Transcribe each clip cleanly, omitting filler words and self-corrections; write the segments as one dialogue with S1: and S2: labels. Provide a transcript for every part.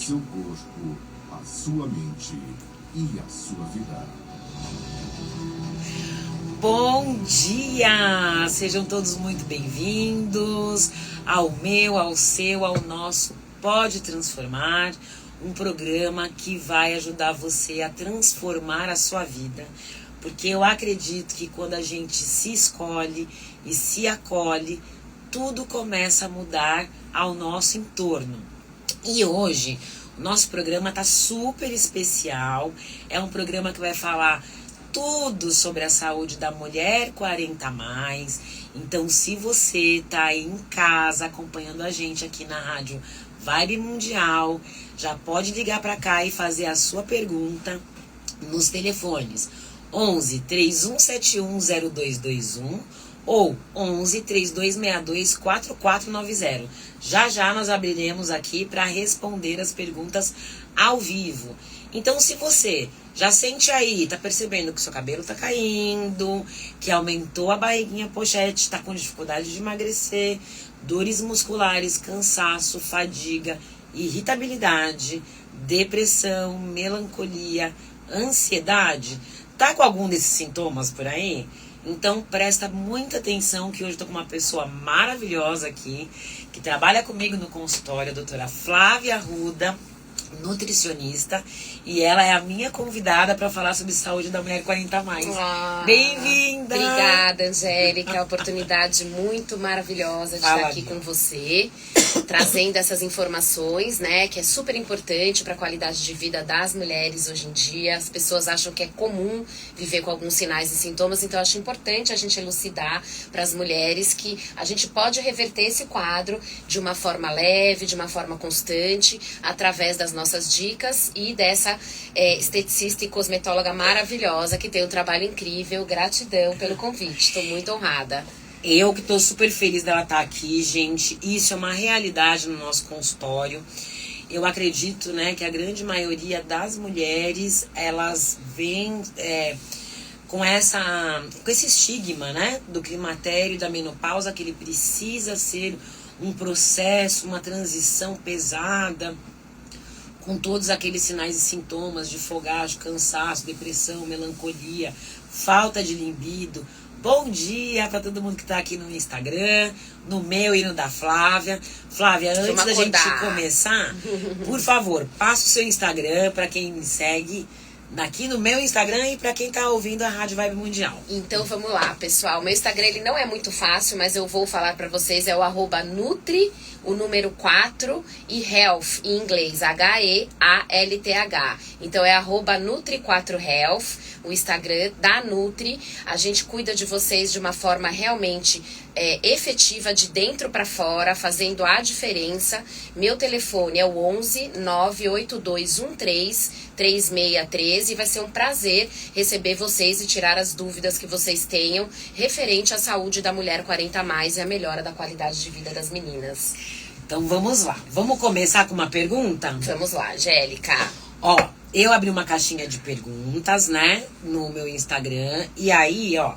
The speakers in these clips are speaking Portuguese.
S1: seu corpo, a sua mente e a sua vida.
S2: Bom dia! Sejam todos muito bem-vindos ao meu, ao seu, ao nosso Pode Transformar, um programa que vai ajudar você a transformar a sua vida, porque eu acredito que quando a gente se escolhe e se acolhe, tudo começa a mudar ao nosso entorno. E hoje, o nosso programa está super especial, é um programa que vai falar tudo sobre a saúde da mulher 40+. Então, se você está aí em casa acompanhando a gente aqui na rádio Vibe Mundial, já pode ligar para cá e fazer a sua pergunta nos telefones 11 3171 0221 ou 11 3262 4490. Já nós abriremos aqui para responder as perguntas ao vivo. Então, se você já sente aí, tá percebendo que seu cabelo tá caindo, que aumentou a barriguinha pochete, tá com dificuldade de emagrecer, dores musculares, cansaço, fadiga, irritabilidade, depressão, melancolia, ansiedade, tá com algum desses sintomas por aí? Então presta muita atenção que hoje eu tô com uma pessoa maravilhosa aqui, que trabalha comigo no consultório, a doutora Flávia Arruda, nutricionista, e ela é a minha convidada para falar sobre saúde da mulher 40+. Bem-vinda!
S3: Obrigada, Angélica, é uma oportunidade muito maravilhosa de estar aqui com você, trazendo essas informações, né, que é super importante para a qualidade de vida das mulheres hoje em dia. As pessoas acham que é comum viver com alguns sinais e sintomas, então eu acho importante a gente elucidar para as mulheres que a gente pode reverter esse quadro de uma forma leve, de uma forma constante, através das nossas dicas e dessa esteticista e cosmetóloga maravilhosa que tem um trabalho incrível. Gratidão pelo convite, estou muito honrada.
S2: Eu que estou super feliz dela estar aqui, gente. Isso é uma realidade no nosso consultório. Eu acredito, né, que a grande maioria das mulheres, elas vêm com esse estigma, né, do climatério e da menopausa, que ele precisa ser um processo, uma transição pesada, com todos aqueles sinais e sintomas de fogacho, cansaço, depressão, melancolia, falta de libido. Bom dia para todo mundo que está aqui no Instagram, no meu e no da Flávia. Flávia, antes da gente começar, por favor, passa o seu Instagram para quem me segue aqui no meu Instagram e para quem tá ouvindo a Rádio Vibe Mundial.
S3: Então vamos lá, pessoal. Meu Instagram ele não é muito fácil, mas eu vou falar para vocês, é o @nutri, o número 4 e health em inglês, HEALTH. Então é @nutri4health, o Instagram da Nutri. A gente cuida de vocês de uma forma realmente efetiva, de dentro para fora, fazendo a diferença. Meu telefone é o 11 98213 3613 e vai ser um prazer receber vocês e tirar as dúvidas que vocês tenham referente à saúde da mulher 40+, e a melhora da qualidade de vida das meninas.
S2: Então vamos lá. Vamos começar com uma pergunta?
S3: Vamos lá, Angélica.
S2: Ó, eu abri uma caixinha de perguntas, né, no meu Instagram. E aí, ó,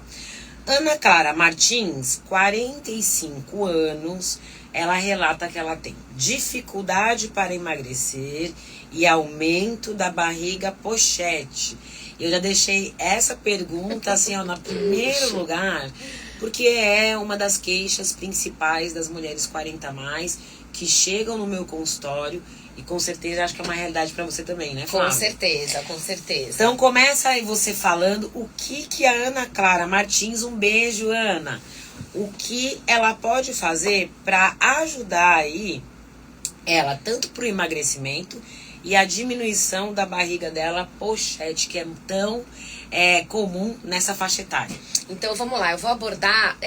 S2: Ana Clara Martins, 45 anos, ela relata que ela tem dificuldade para emagrecer e aumento da barriga pochete. Eu já deixei essa pergunta assim, ó, no primeiro lugar, porque é uma das queixas principais das mulheres 40+, que chegam no meu consultório. E com certeza acho que é uma realidade para você também, né, Flávia?
S3: Com certeza, com certeza.
S2: Então começa aí você falando o que a Ana Clara Martins, um beijo, Ana, o que ela pode fazer para ajudar aí ela, tanto pro emagrecimento e a diminuição da barriga dela pochete, que é tão comum nessa faixa etária.
S3: Então vamos lá, eu vou abordar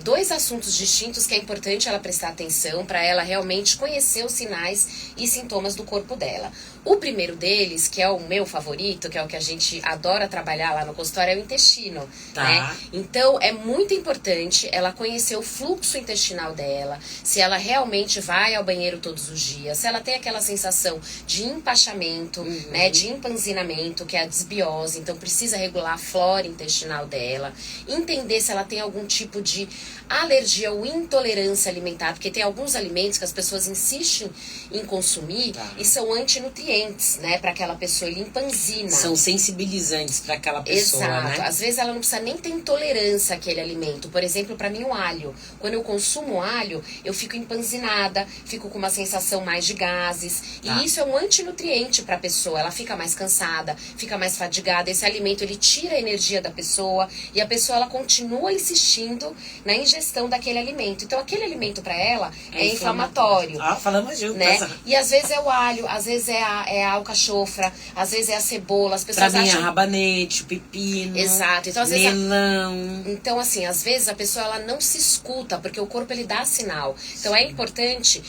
S3: 2 assuntos distintos que é importante ela prestar atenção para ela realmente conhecer os sinais e sintomas do corpo dela. O primeiro deles, que é o meu favorito, que é o que a gente adora trabalhar lá no consultório, é o intestino,
S2: tá,
S3: né? Então é muito importante ela conhecer o fluxo intestinal dela, se ela realmente vai ao banheiro todos os dias, se ela tem aquela sensação de empachamento, né, de empanzinamento, que é a desbiose, então precisa regular a flora intestinal dela, entender se ela tem algum tipo de alergia ou intolerância alimentar, porque tem alguns alimentos que as pessoas insistem em consumir e são antinutrientes, né, para aquela pessoa, ele empanzina.
S2: São sensibilizantes para aquela pessoa,
S3: Exato.
S2: né?
S3: Às vezes ela não precisa nem ter intolerância àquele alimento. Por exemplo, para mim o alho. Quando eu consumo alho, eu fico empanzinada, fico com uma sensação mais de gases. E isso é um antinutriente para a pessoa. Ela fica mais cansada, fica mais fadigada. Esse alimento, ele tira a energia da pessoa e a pessoa, ela continua insistindo na ingestão daquele alimento. Então, aquele alimento para ela é inflamatório.
S2: Falamos juntas.
S3: Né? E às vezes é o alho, às vezes é a alcachofra, às vezes é a cebola. As pessoas
S2: pra mim
S3: acham...
S2: é rabanete, o pepino,
S3: Exato. Então, às vezes
S2: melão.
S3: Então, assim, às vezes a pessoa, ela não se escuta, porque o corpo, ele dá sinal. Então, é importante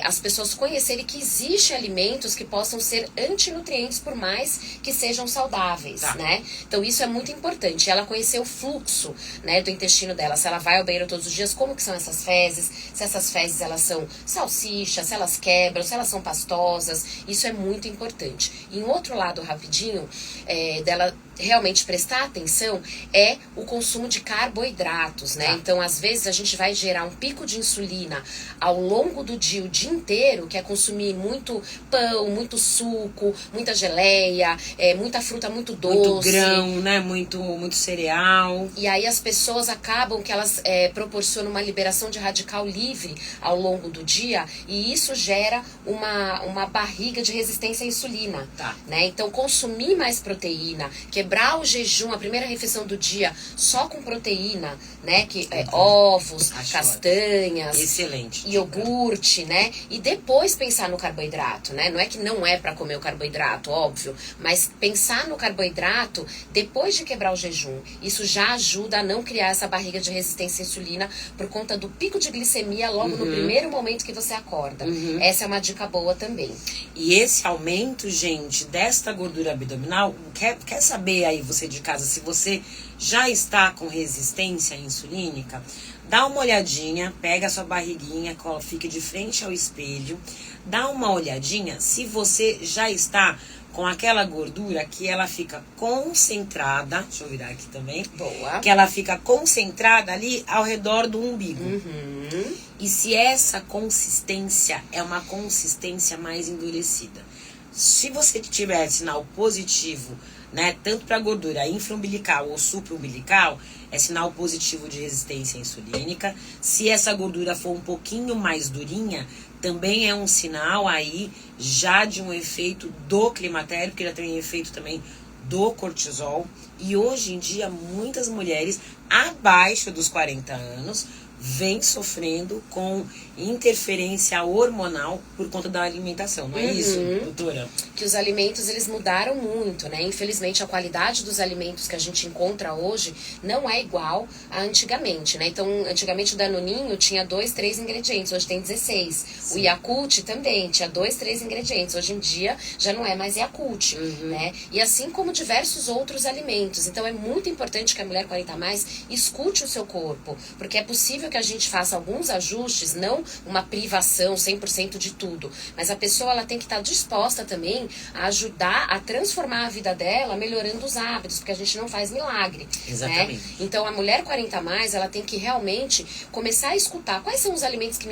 S3: as pessoas conhecerem que existem alimentos que possam ser antinutrientes, por mais que sejam saudáveis, né? Então, isso é muito importante. Ela conhecer o fluxo, né, do intestino dela. Se ela vai ao banheiro todos os dias, como que são essas fezes? Se essas fezes, elas são salsichas, se elas quebram, se elas são pastosas. Isso é muito importante. E um outro lado, rapidinho, dela realmente prestar atenção é o consumo de carboidratos, né? Então, às vezes, a gente vai gerar um pico de insulina ao longo do dia, o dia inteiro, que é consumir muito pão, muito suco, muita geleia, muita fruta muito doce.
S2: Muito grão, né? Muito cereal.
S3: E aí as pessoas acabam que elas proporcionam uma liberação de radical livre ao longo do dia, e isso gera uma barriga de resistência à insulina, né? Então, consumir mais proteína, quebrar o jejum, a primeira refeição do dia só com proteína, né? Que ovos, castanhas,
S2: excelente,
S3: iogurte, né? E depois pensar no carboidrato, né? Não é que não é para comer o carboidrato, óbvio, mas pensar no carboidrato depois de quebrar o jejum. Isso já ajuda a não criar essa barriga de resistência à insulina por conta do pico de glicemia logo no primeiro momento que você acorda. Essa é uma dica boa também.
S2: E esse aumento, gente, desta gordura abdominal, quer saber aí você de casa, se você já está com resistência insulínica, dá uma olhadinha, pega a sua barriguinha, fique de frente ao espelho, dá uma olhadinha se você já está com aquela gordura que ela fica concentrada, deixa eu virar aqui também,
S3: boa,
S2: que ela fica concentrada ali ao redor do umbigo. E se essa consistência é uma consistência mais endurecida. Se você tiver sinal positivo, né, tanto para gordura infraumbilical ou supraumbilical, é sinal positivo de resistência insulínica. Se essa gordura for um pouquinho mais durinha, também é um sinal aí já de um efeito do climatério, porque já tem efeito também do cortisol. E hoje em dia, muitas mulheres abaixo dos 40 anos vêm sofrendo com interferência hormonal por conta da alimentação, não é isso, doutora?
S3: Que os alimentos, eles mudaram muito, né? Infelizmente, a qualidade dos alimentos que a gente encontra hoje não é igual a antigamente, né? Então, antigamente o Danoninho tinha 2, 3 ingredientes, hoje tem 16. Sim. O Yakult também tinha 2, 3 ingredientes, hoje em dia já não é mais Yakult, né? E assim como diversos outros alimentos. Então, é muito importante que a mulher 40+, escute o seu corpo, porque é possível que a gente faça alguns ajustes, não uma privação 100% de tudo, mas a pessoa, ela tem que estar disposta também a ajudar a transformar a vida dela, melhorando os hábitos, porque a gente não faz milagre.
S2: Exatamente.
S3: Né? Então, a mulher 40+, ela tem que realmente começar a escutar quais são os alimentos que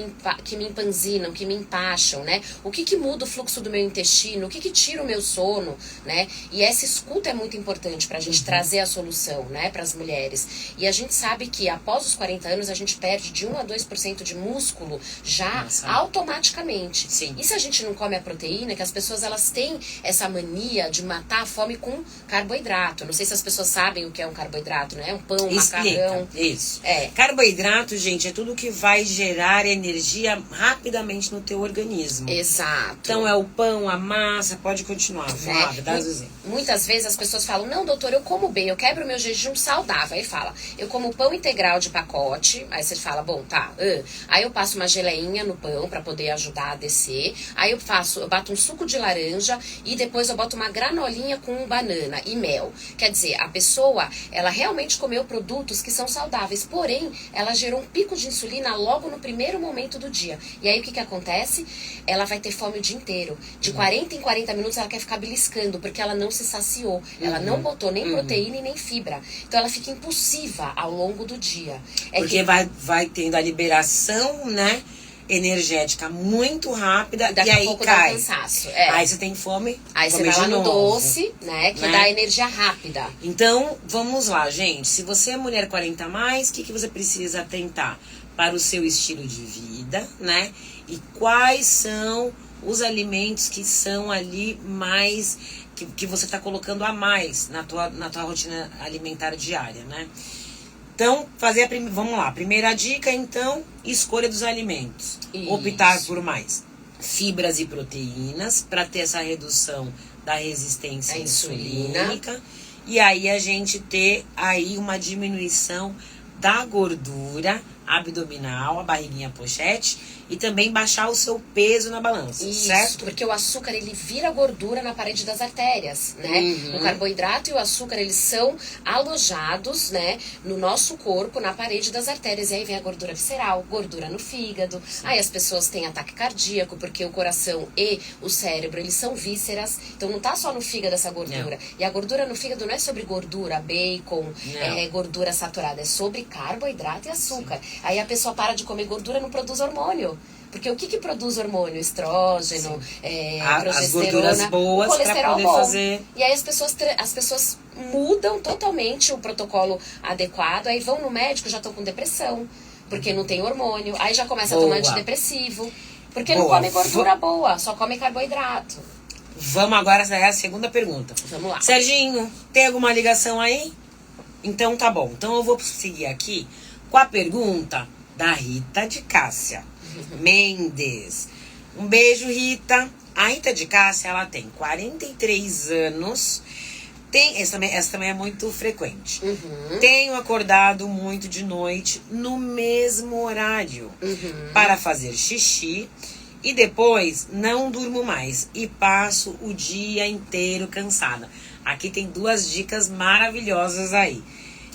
S3: me empanzinam, que me empacham, né? O que muda o fluxo do meu intestino, o que tira o meu sono, né? E essa escuta é muito importante pra gente trazer a solução, né, pras mulheres. E a gente sabe que após os 40 anos, a gente perde de 1 a 2% de músculo já automaticamente.
S2: Sim.
S3: E se a gente não come a proteína, que as pessoas, elas têm essa mania de matar a fome com carboidrato. Não sei se as pessoas sabem o que é um carboidrato, né? Um pão, um macarrão.
S2: Isso. Carboidrato, gente, é tudo que vai gerar energia rapidamente no teu organismo.
S3: Exato.
S2: Então é o pão, a massa, pode continuar. Flávia, dá os exemplos.
S3: Muitas vezes as pessoas falam, não, doutor, eu como bem, eu quebro meu jejum saudável. Aí fala, eu como pão integral de pacote. Aí você fala, bom, tá. Aí eu passo uma geleinha no pão para poder ajudar a descer. Aí eu bato um suco de laranja e depois eu boto uma granolinha com banana e mel. Quer dizer, a pessoa, ela realmente comeu produtos que são saudáveis, porém, ela gerou um pico de insulina logo no primeiro momento do dia. E aí o que acontece? Ela vai ter fome o dia inteiro. De 40 em 40 minutos ela quer ficar beliscando, porque ela não se saciou. Ela não botou nem proteína e nem fibra. Então ela fica impulsiva ao longo do dia.
S2: Porque vai tendo a liberação, né, energética muito rápida
S3: daqui
S2: e
S3: a
S2: aí
S3: pouco
S2: cai.
S3: dá um cansaço. É.
S2: Aí você tem fome,
S3: aí você
S2: come
S3: vai lá
S2: de
S3: no
S2: novo,
S3: doce, né, que
S2: né?
S3: dá energia rápida.
S2: Então, vamos lá, gente. Se você é mulher 40 a mais, o que você precisa atentar para o seu estilo de vida, né? E quais são os alimentos que são ali mais... que você está colocando a mais na tua rotina alimentar diária, né? Então, vamos lá. Primeira dica, então, escolha dos alimentos.
S3: Isso.
S2: Optar por mais fibras e proteínas para ter essa redução da resistência insulínica. E aí a gente ter aí uma diminuição da gordura abdominal, a barriguinha pochete, e também baixar o seu peso na balança,
S3: Isso,
S2: certo?
S3: porque o açúcar, ele vira gordura na parede das artérias, né? O carboidrato e o açúcar, eles são alojados, né, no nosso corpo, na parede das artérias. E aí vem a gordura visceral, gordura no fígado. Aí as pessoas têm ataque cardíaco, porque o coração e o cérebro, eles são vísceras. Então não tá só no fígado essa gordura.
S2: Não.
S3: E a gordura no fígado não é sobre gordura, bacon, gordura saturada. É sobre carboidrato e açúcar. Sim. Aí a pessoa para de comer gordura, não produz hormônio. Porque o que produz hormônio? Estrógeno, progesterona,
S2: as gorduras boas,
S3: o colesterol
S2: pra poder
S3: bom.
S2: Fazer...
S3: E aí as pessoas mudam totalmente o protocolo adequado, aí vão no médico, já estão com depressão, porque não tem hormônio, aí já começa a tomar antidepressivo, porque não come gordura boa, só come carboidrato.
S2: Vamos agora, essa é a segunda pergunta.
S3: Vamos lá.
S2: Serginho, tem alguma ligação aí? Então tá bom. Então eu vou seguir aqui com a pergunta da Rita de Cássia Mendes. Um beijo, Rita. A Rita de Cássia, ela tem 43 anos. Essa também é muito frequente. Tenho acordado muito de noite no mesmo horário para fazer xixi e depois não durmo mais e passo o dia inteiro cansada. Aqui tem 2 dicas maravilhosas aí.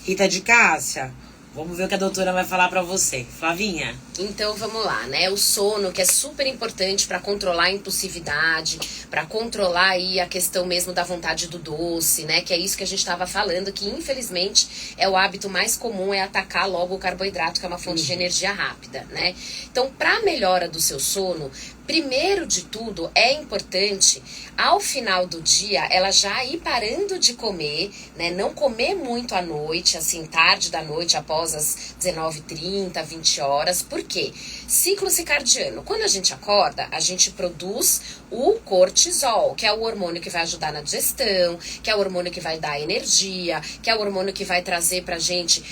S2: Rita de Cássia, vamos ver o que a doutora vai falar pra você. Flavinha?
S3: Então vamos lá, né? O sono, que é super importante para controlar a impulsividade, para controlar aí a questão mesmo da vontade do doce, né? Que é isso que a gente estava falando, que infelizmente é o hábito mais comum, é atacar logo o carboidrato, que é uma fonte de energia rápida, né? Então, para melhora do seu sono, primeiro de tudo, é importante, ao final do dia, ela já ir parando de comer, né? Não comer muito à noite, assim, tarde da noite, após as 19h30, 20 horas. Por quê? Ciclo circadiano. Quando a gente acorda, a gente produz o cortisol, que é o hormônio que vai ajudar na digestão, que é o hormônio que vai dar energia, que é o hormônio que vai trazer pra gente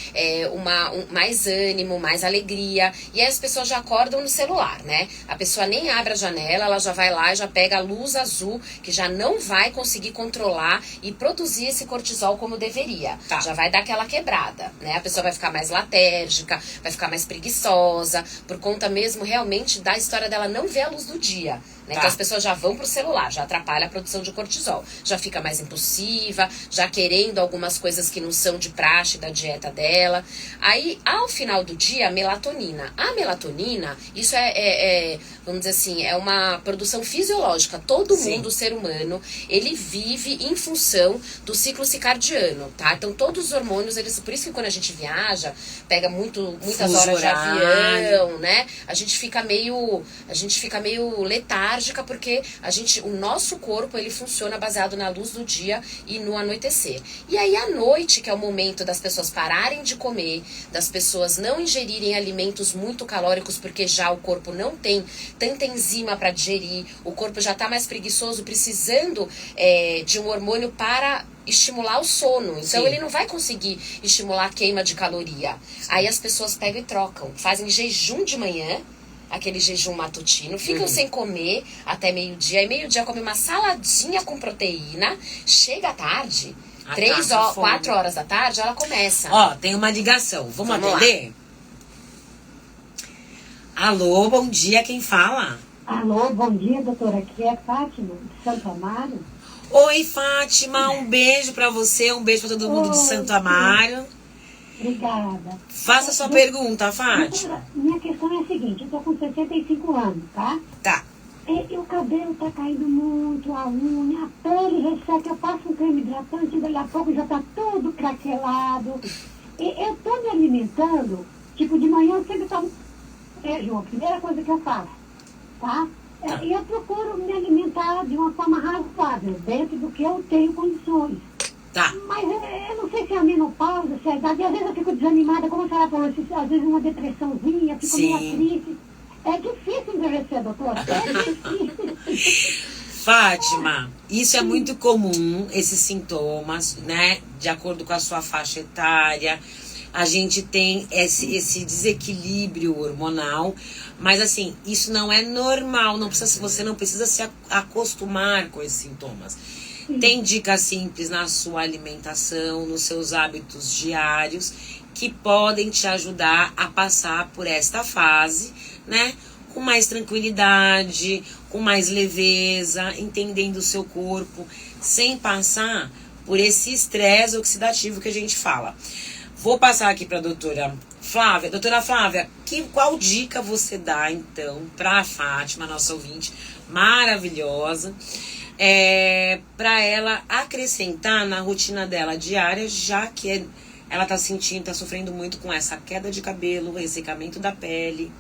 S3: mais ânimo, mais alegria. E aí as pessoas já acordam no celular, né? A pessoa nem abre a janela, ela já vai lá e já pega a luz azul, que já não vai conseguir controlar e produzir esse cortisol como deveria.
S2: Tá.
S3: Já vai dar aquela quebrada, né? A pessoa vai ficar mais latérgica, vai ficar mais preguiçosa, por conta mesmo realmente da história dela não ver a luz do dia, né?
S2: Tá.
S3: Então as pessoas já vão pro celular, já atrapalha a produção de cortisol, já fica mais impulsiva, já querendo algumas coisas que não são de praxe da dieta dela. Aí, ao final do dia, a melatonina. A melatonina, isso vamos dizer assim, é uma produção fisiológica. Todo mundo, o ser humano, ele vive em função do ciclo circadiano, tá? Então todos os hormônios, por isso que quando a gente viaja, pega muitas horas de avião, né? A gente fica meio letárgica, porque o nosso corpo, ele funciona baseado na luz do dia e no anoitecer. E aí à noite, que é o momento das pessoas pararem de comer, das pessoas não ingerirem alimentos muito calóricos, porque já o corpo não tem tanta enzima para digerir, o corpo já tá mais preguiçoso, precisando de um hormônio para estimular o sono. Então ele não vai conseguir estimular a queima de caloria. Aí as pessoas pegam e trocam, fazem jejum de manhã, aquele jejum matutino, ficam sem comer até meio-dia, e meio-dia come uma saladinha com proteína, chega à tarde, 4 horas da tarde, ela começa.
S2: Ó, tem uma ligação, vamos atender? Alô, bom dia, quem fala?
S4: Alô, bom dia, doutora. Aqui é Fátima, de Santo Amaro.
S2: Oi, Fátima, um beijo pra você, um beijo pra todo mundo de Santo Amaro.
S4: Obrigada.
S2: Faça sua pergunta, Fátima.
S4: Doutora, minha questão é a seguinte, eu tô com 65 anos, tá?
S2: Tá.
S4: E o cabelo tá caindo muito, a unha, a pele resseca, eu passo um creme hidratante e daqui a pouco já tá tudo craquelado. E eu tô me alimentando, tipo, de manhã eu sempre tomo feijão, a primeira coisa que eu faço, tá? E eu procuro me alimentar de uma forma razoável, dentro do que eu tenho condições.
S2: Tá.
S4: Mas eu não sei se é a menopausa, se é a idade, e às vezes eu fico desanimada, como a senhora falou, às vezes uma depressãozinha, fico meio triste. É difícil envelhecer, doutora, é difícil.
S2: Fátima, isso é muito comum, esses sintomas, né? De acordo com a sua faixa etária. A gente tem esse desequilíbrio hormonal, mas assim, isso não é normal, você não precisa se acostumar com esses sintomas. Tem dicas simples na sua alimentação, nos seus hábitos diários, que podem te ajudar a passar por esta fase, né? Com mais tranquilidade, com mais leveza, entendendo o seu corpo, sem passar por esse estresse oxidativo que a gente fala. Vou passar aqui para a doutora Flávia. Doutora Flávia, qual dica você dá, então, para a Fátima, nossa ouvinte maravilhosa, para ela acrescentar na rotina dela diária, já que ela está sofrendo muito com essa queda de cabelo, ressecamento da pele.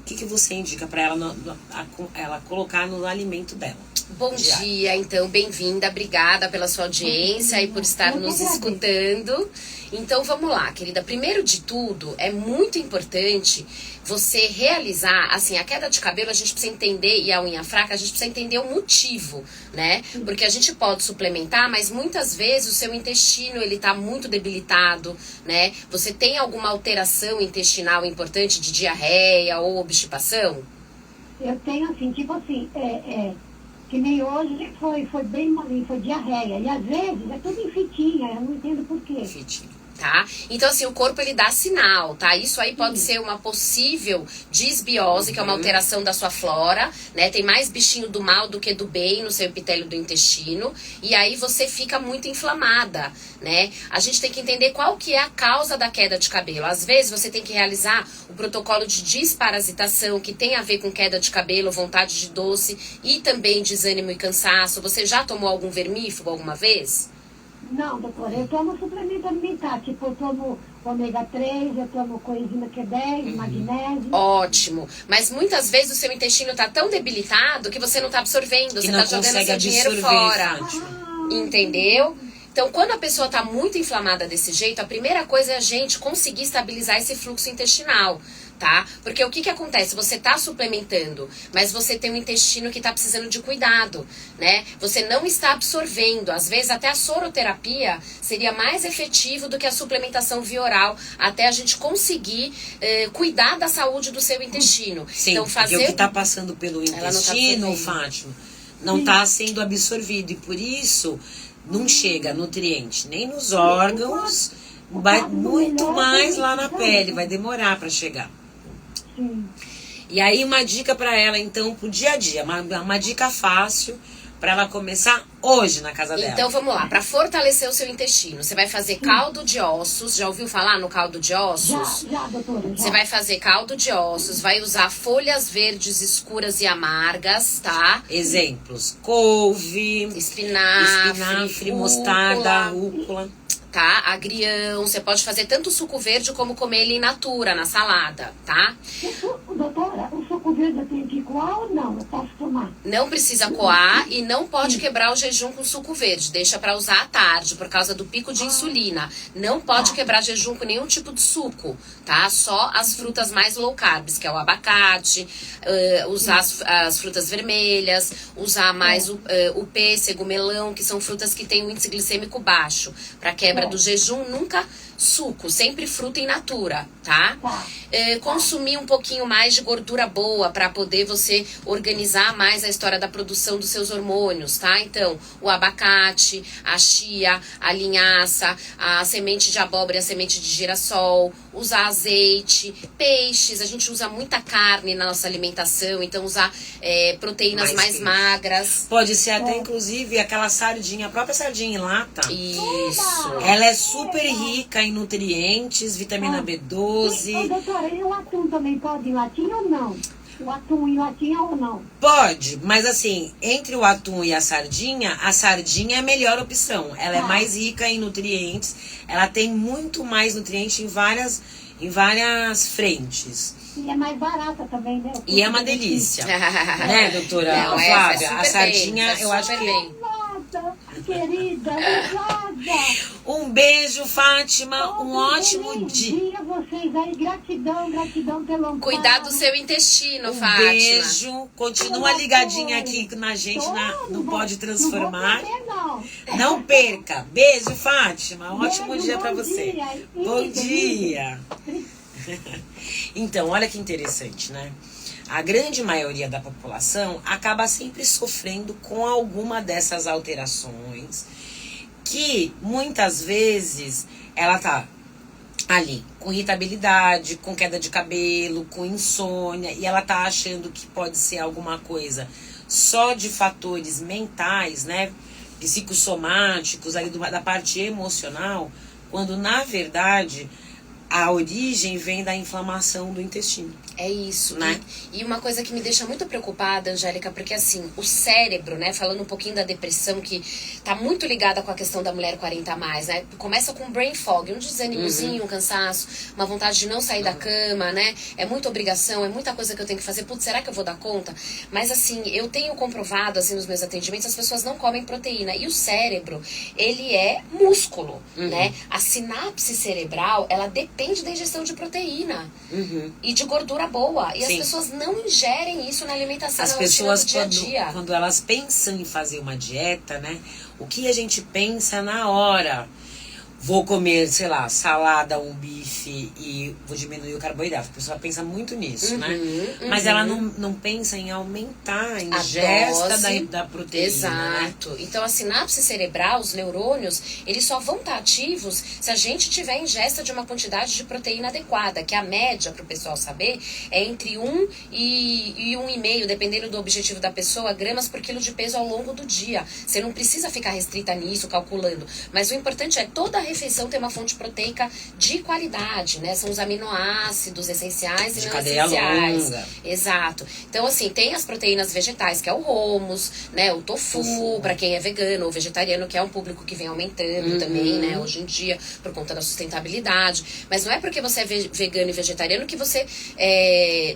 S2: O que você indica para ela colocar no alimento dela?
S3: Bom dia, então, bem-vinda, obrigada pela sua audiência e por estar nos escutando. Então, vamos lá, querida. Primeiro de tudo, é muito importante você realizar, assim, a queda de cabelo a gente precisa entender, e a unha fraca a gente precisa entender o motivo, né? Porque a gente pode suplementar, mas muitas vezes o seu intestino, ele tá muito debilitado, né? Você tem alguma alteração intestinal importante de diarreia ou obstipação?
S4: Eu tenho, assim, tipo assim, que nem hoje foi bem molinho, foi diarreia. E às vezes é tudo em fitinha, eu não entendo por quê.
S2: Fitinha.
S3: Tá? Então, assim, o corpo, ele dá sinal, tá? Isso aí pode ser uma possível disbiose, que é uma alteração da sua flora, né? Tem mais bichinho do mal do que do bem no seu epitélio do intestino, e aí você fica muito inflamada, né? A gente tem que entender qual que é a causa da queda de cabelo. Às vezes, você tem que realizar o protocolo de desparasitação, que tem a ver com queda de cabelo, vontade de doce e também desânimo e cansaço. Você já tomou algum vermífugo alguma vez?
S4: Não, doutora, eu tomo suplemento alimentar, tipo, eu tomo ômega 3, eu tomo coenzima Q10, magnésio.
S3: Ótimo, mas muitas vezes o seu intestino tá tão debilitado que você não tá absorvendo, você tá jogando seu dinheiro fora, entendeu? Então, quando a pessoa tá muito inflamada desse jeito, a primeira coisa é a gente conseguir estabilizar esse fluxo intestinal, tá? Porque o que acontece? Você tá suplementando, mas você tem um intestino que tá precisando de cuidado, né? Você não está absorvendo. Às vezes, até a soroterapia seria mais efetivo do que a suplementação via oral, até a gente conseguir cuidar da saúde do seu intestino.
S2: Sim,
S3: então,
S2: porque o que tá passando pelo intestino, Fátima, não tá sendo absorvido. E por isso, não chega nutriente nem nos órgãos, vai muito mais lá na pele, vai demorar para chegar. E aí uma dica para ela, então, pro dia a dia, uma dica fácil para ela começar hoje na casa dela.
S3: Então vamos lá, para fortalecer o seu intestino, você vai fazer caldo de ossos. Já ouviu falar no caldo de ossos?
S4: Já, doutora, já.
S3: Você vai fazer caldo de ossos, vai usar folhas verdes escuras e amargas, tá?
S2: Exemplos: couve, espinafre, mostarda, rúcula.
S3: Tá? Agrião, você pode fazer tanto o suco verde como comer ele in natura, na salada, tá?
S4: Doutora, o suco verde eu tenho que coar ou não? Eu posso tomar?
S3: Não precisa coar e não pode quebrar o jejum com suco verde. Deixa pra usar à tarde, por causa do pico de insulina. Não pode quebrar jejum com nenhum tipo de suco, tá? Só as frutas mais low carbs, que é o abacate, usar as frutas vermelhas, usar mais o pêssego, o melão, que são frutas que têm um índice glicêmico baixo. Pra quebra do jejum, nunca suco, sempre fruta in natura, tá? Consumir um pouquinho mais de gordura boa para poder você organizar mais a história da produção dos seus hormônios, tá? Então, o abacate, a chia, a linhaça, a semente de abóbora e a semente de girassol, usar azeite, peixes, a gente usa muita carne na nossa alimentação, então usar proteínas mais
S2: peixe.
S3: magras.
S2: Pode ser até, inclusive, aquela sardinha, a própria sardinha em lata.
S3: Isso.
S2: Ela é super rica em nutrientes, vitamina B12.
S4: Ô, doutora, e o atum também pode em latinha ou não? O atum em latinha ou não?
S2: Pode, mas assim, entre o atum e a sardinha é a melhor opção. Ela é mais rica em nutrientes, ela tem muito mais nutrientes em várias frentes.
S4: E é mais barata também, né?
S2: E é uma delícia. Né, doutora
S3: Não,
S2: Flávia?
S3: essa é
S2: A
S3: super
S2: sardinha,
S3: bem,
S2: eu acho
S3: super
S2: que...
S3: bem.
S4: Nossa, querida, obrigada.
S2: Um beijo, Fátima. Um ótimo
S4: Feliz
S2: dia.
S4: vocês aí, gratidão pelo amparo.
S3: Cuidar do seu intestino,
S2: Um
S3: Fátima.
S2: beijo. Continua ligadinha aqui na gente no Pode Transformar. Não perca. Beijo, Fátima. Um ótimo
S4: Beijo,
S2: dia pra
S4: bom
S2: você.
S4: dia.
S2: Bom dia. Então, olha que interessante, né? A grande maioria da população acaba sempre sofrendo com alguma dessas alterações, que muitas vezes ela tá ali com irritabilidade, com queda de cabelo, com insônia, e ela tá achando que pode ser alguma coisa só de fatores mentais, né, psicossomáticos, ali da parte emocional, quando na verdade a origem vem da inflamação do intestino.
S3: É isso,
S2: né?
S3: E uma coisa que me deixa muito preocupada, Angélica, porque assim, o cérebro, né, falando um pouquinho da depressão, que tá muito ligada com a questão da mulher 40 a mais, né? Começa com brain fog, um desânimozinho, um cansaço, uma vontade de não sair da cama, né? É muita obrigação, é muita coisa que eu tenho que fazer. Putz, será que eu vou dar conta? Mas assim, eu tenho comprovado, assim, nos meus atendimentos, as pessoas não comem proteína. E o cérebro, ele é músculo, né? A sinapse cerebral, ela depende da ingestão de proteína e de gordura boa. E
S2: Sim.
S3: as pessoas não ingerem isso na alimentação,
S2: As
S3: na rotina
S2: pessoas,
S3: do dia a dia.
S2: quando elas pensam em fazer uma dieta, né? O que a gente pensa na hora? Vou comer, sei lá, salada, um bife e vou diminuir o carboidrato. A pessoa pensa muito nisso, né? Mas ela não pensa em aumentar a ingesta da proteína.
S3: Exato.
S2: Né?
S3: Então a sinapse cerebral, os neurônios, eles só vão estar ativos se a gente tiver ingesta de uma quantidade de proteína adequada, que a média, para o pessoal saber, é entre 1 e 1,5, dependendo do objetivo da pessoa, gramas por quilo de peso ao longo do dia. Você não precisa ficar restrita nisso, calculando. Mas o importante é toda a refeição ter uma fonte proteica de qualidade, né? São os aminoácidos essenciais e
S2: De
S3: não
S2: cadeia
S3: essenciais.
S2: longa.
S3: Exato. Então, assim, tem as proteínas vegetais, que é o hummus, né? O tofu, para quem é vegano ou vegetariano, que é um público que vem aumentando também, né? Hoje em dia, por conta da sustentabilidade. Mas não é porque você é vegano e vegetariano que você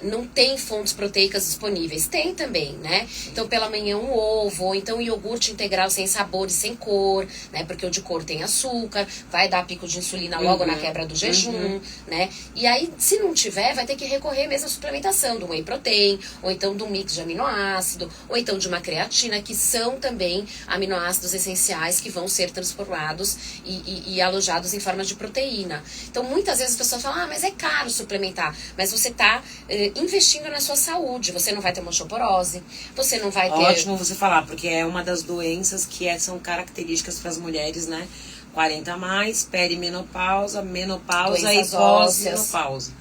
S3: não tem fontes proteicas disponíveis. Tem também, né? Então, pela manhã, um ovo, ou então um iogurte integral sem sabor e sem cor, né? Porque o de cor tem açúcar, vai dar pico de insulina logo na quebra do jejum, né? E aí, se não tiver, vai ter que recorrer mesmo à suplementação do whey protein, ou então do mix de aminoácido, ou então de uma creatina, que são também aminoácidos essenciais que vão ser transformados e alojados em forma de proteína. Então, muitas vezes as pessoas falam, mas é caro suplementar. Mas você está investindo na sua saúde. Você não vai ter uma osteoporose, você não vai ter...
S2: Ótimo você falar, porque é uma das doenças que são características para as mulheres, né? 40 a mais, perimenopausa, menopausa
S3: Doenças
S2: e pós-menopausa.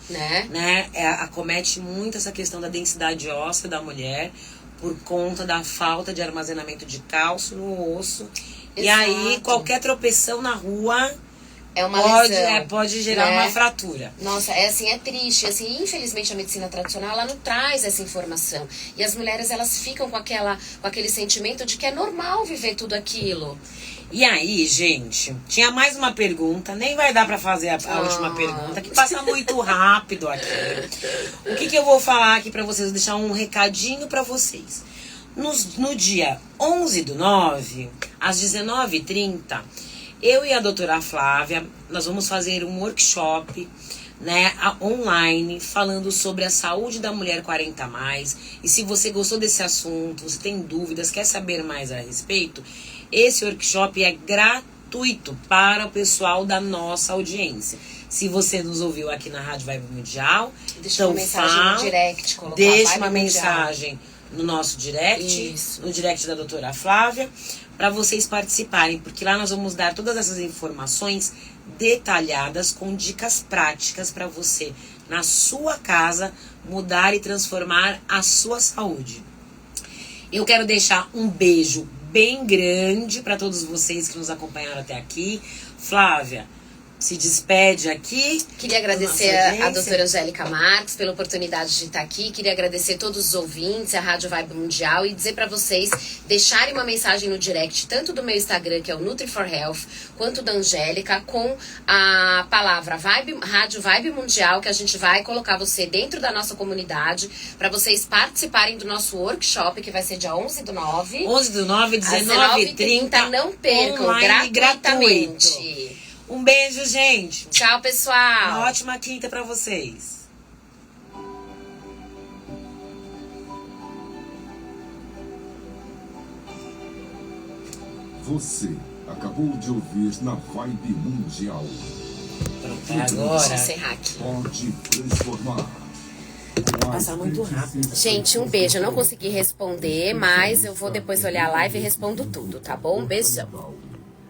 S3: né?
S2: Acomete muito essa questão da densidade óssea da mulher por conta da falta de armazenamento de cálcio no osso. E aí,
S3: Exato.
S2: qualquer tropeção na rua
S3: É uma lesão,
S2: pode gerar
S3: né?
S2: uma fratura.
S3: Nossa, é triste, assim, infelizmente a medicina tradicional, ela não traz essa informação. E as mulheres, elas ficam com aquele sentimento de que é normal viver tudo aquilo.
S2: E aí, gente, tinha mais uma pergunta, nem vai dar pra fazer a última pergunta, que passa muito rápido aqui. O que eu vou falar aqui pra vocês, vou deixar um recadinho pra vocês. No dia 11/9, às 19h30, eu e a doutora Flávia, nós vamos fazer um workshop, né, online, falando sobre a saúde da mulher 40 a mais. E se você gostou desse assunto, você tem dúvidas, quer saber mais a respeito, esse workshop é gratuito para o pessoal da nossa audiência. Se você nos ouviu aqui na Rádio Vibe Mundial,
S3: Deixa
S2: então
S3: uma mensagem no direct, colocar
S2: deixa
S3: Vibe
S2: uma
S3: Mundial.
S2: mensagem no nosso direct,
S3: Isso.
S2: no direct da doutora Flávia, para vocês participarem, porque lá nós vamos dar todas essas informações detalhadas com dicas práticas para você, na sua casa, mudar e transformar a sua saúde. Eu quero deixar um beijo bem grande para todos vocês que nos acompanharam até aqui. Flávia, se despede aqui.
S3: Queria agradecer
S2: Nossa
S3: a
S2: audiência.
S3: doutora Angélica Marques pela oportunidade de estar aqui. Queria agradecer todos os ouvintes, a Rádio Vibe Mundial, e dizer para vocês deixarem uma mensagem no direct, tanto do meu Instagram, que é o Nutri4Health, quanto da Angélica, com a palavra Rádio Vibe Mundial, que a gente vai colocar você dentro da nossa comunidade, para vocês participarem do nosso workshop, que vai ser dia 11/9.
S2: 11/9,
S3: Às
S2: 19h30.
S3: Não percam,
S2: online,
S3: gratuitamente.
S2: gratuito. Um beijo, gente.
S3: Tchau, pessoal.
S2: Uma ótima quinta pra vocês.
S1: Você acabou de ouvir na Vibe Mundial.
S2: Pronto, é agora.
S3: Deixa eu encerrar aqui.
S1: Pode transformar.
S2: Passa muito rápido.
S3: Gente, um beijo. Eu não consegui responder, mas eu vou depois olhar a live e respondo tudo, tá bom? Um beijão.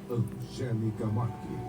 S1: Angélica Marques.